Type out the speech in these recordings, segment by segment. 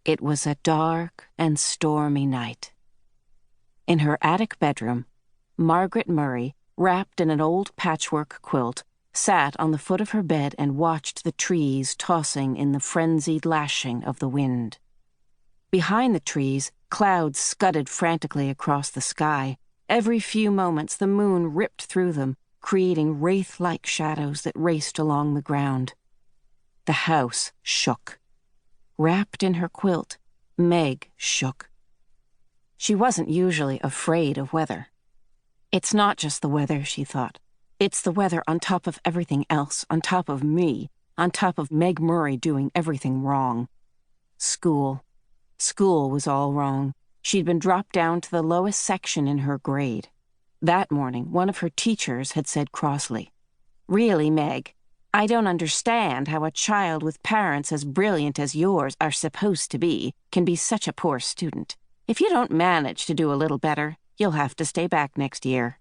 It was a dark and stormy night. In her attic bedroom, Margaret Murray, wrapped in an old patchwork quilt, sat on the foot of her bed and watched the trees tossing in the frenzied lashing of the wind. Behind the trees, clouds scudded frantically across the sky. Every few moments the moon ripped through them, creating wraith-like shadows that raced along the ground. The house shook. Wrapped in her quilt, Meg shook. She wasn't usually afraid of weather. It's not just the weather, she thought. It's the weather on top of everything else, on top of me, on top of Meg Murray doing everything wrong. School. School was all wrong. She'd been dropped down to the lowest section in her grade. That morning, one of her teachers had said crossly, "Really, Meg, I don't understand how a child with parents as brilliant as yours are supposed to be can be such a poor student. If you don't manage to do a little better, you'll have to stay back next year."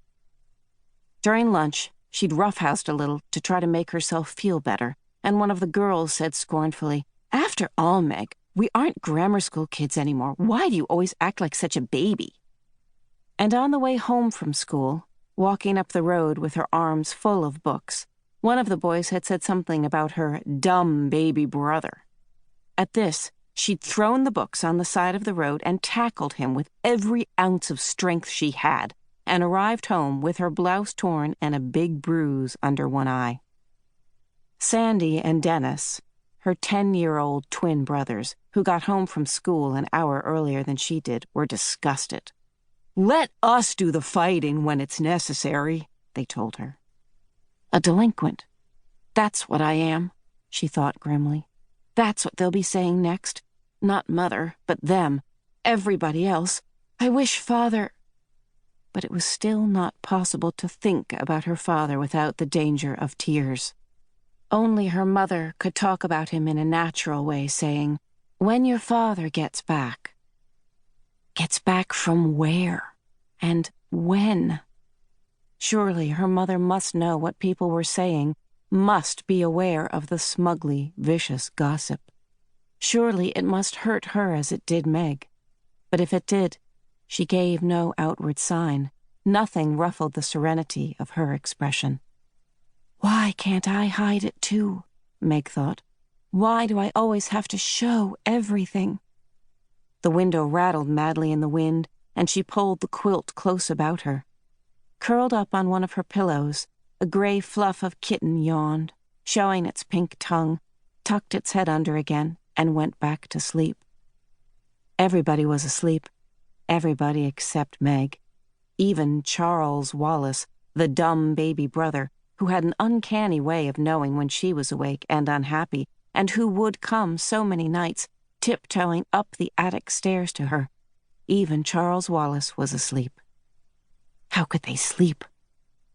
During lunch, she'd roughhoused a little to try to make herself feel better, and one of the girls said scornfully, "After all, Meg, we aren't grammar school kids anymore. Why do you always act like such a baby?" And on the way home from school, walking up the road with her arms full of books, one of the boys had said something about her dumb baby brother. At this, she'd thrown the books on the side of the road and tackled him with every ounce of strength she had, and arrived home with her blouse torn and a big bruise under one eye. Sandy and Dennis, her 10-year-old twin brothers, who got home from school an hour earlier than she did, were disgusted. "Let us do the fighting when it's necessary," they told her. A delinquent. That's what I am, she thought grimly. That's what they'll be saying next. Not Mother, but them. Everybody else. I wish Father... But it was still not possible to think about her father without the danger of tears. Only her mother could talk about him in a natural way, saying, "When your father gets back." Gets back from where? And when? Surely her mother must know what people were saying, must be aware of the smugly vicious gossip. Surely it must hurt her as it did Meg. But if it did, she gave no outward sign. Nothing ruffled the serenity of her expression. Why can't I hide it too? Meg thought. Why do I always have to show everything? The window rattled madly in the wind, and she pulled the quilt close about her. Curled up on one of her pillows, a gray fluff of kitten yawned, showing its pink tongue, tucked its head under again, and went back to sleep. Everybody was asleep. Everybody except Meg. Even Charles Wallace, the dumb baby brother, who had an uncanny way of knowing when she was awake and unhappy, and who would come so many nights, tiptoeing up the attic stairs to her. Even Charles Wallace was asleep. How could they sleep?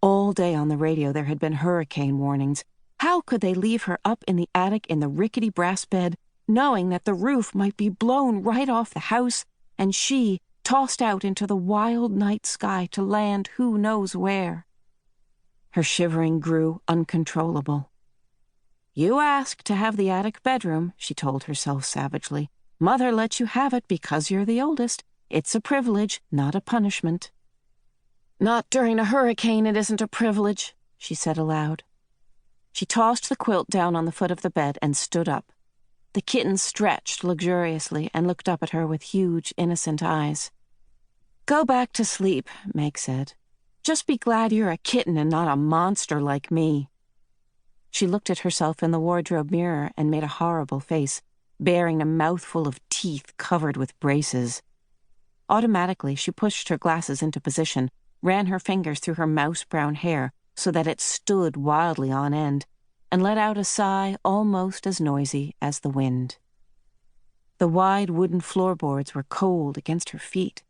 All day on the radio there had been hurricane warnings. How could they leave her up in the attic in the rickety brass bed, knowing that the roof might be blown right off the house, and she tossed out into the wild night sky to land who knows where? Her shivering grew uncontrollable. "You asked to have the attic bedroom," she told herself savagely. "Mother let you have it because you're the oldest. It's a privilege, not a punishment." "Not during a hurricane it isn't a privilege," she said aloud. She tossed the quilt down on the foot of the bed and stood up. The kitten stretched luxuriously and looked up at her with huge, innocent eyes. "Go back to sleep," Meg said. "Just be glad you're a kitten and not a monster like me." She looked at herself in the wardrobe mirror and made a horrible face, bearing a mouthful of teeth covered with braces. Automatically, she pushed her glasses into position, ran her fingers through her mouse-brown hair so that it stood wildly on end, and let out a sigh almost as noisy as the wind. The wide wooden floorboards were cold against her feet.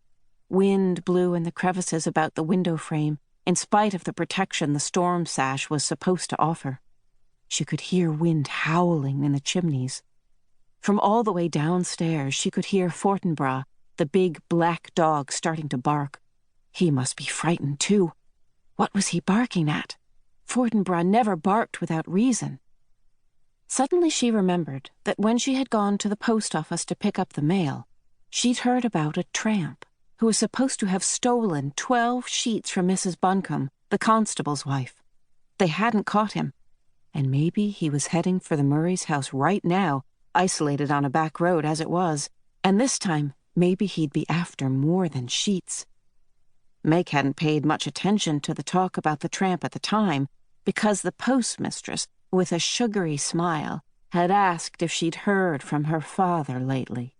Wind blew in the crevices about the window frame, in spite of the protection the storm sash was supposed to offer. She could hear wind howling in the chimneys. From all the way downstairs, she could hear Fortinbras, the big black dog, starting to bark. He must be frightened, too. What was he barking at? Fortinbras never barked without reason. Suddenly she remembered that when she had gone to the post office to pick up the mail, she'd heard about a tramp who was supposed to have stolen 12 sheets from Mrs. Buncombe, the constable's wife. They hadn't caught him, and maybe he was heading for the Murray's house right now, isolated on a back road as it was, and this time maybe he'd be after more than sheets. Meg hadn't paid much attention to the talk about the tramp at the time, because the postmistress, with a sugary smile, had asked if she'd heard from her father lately.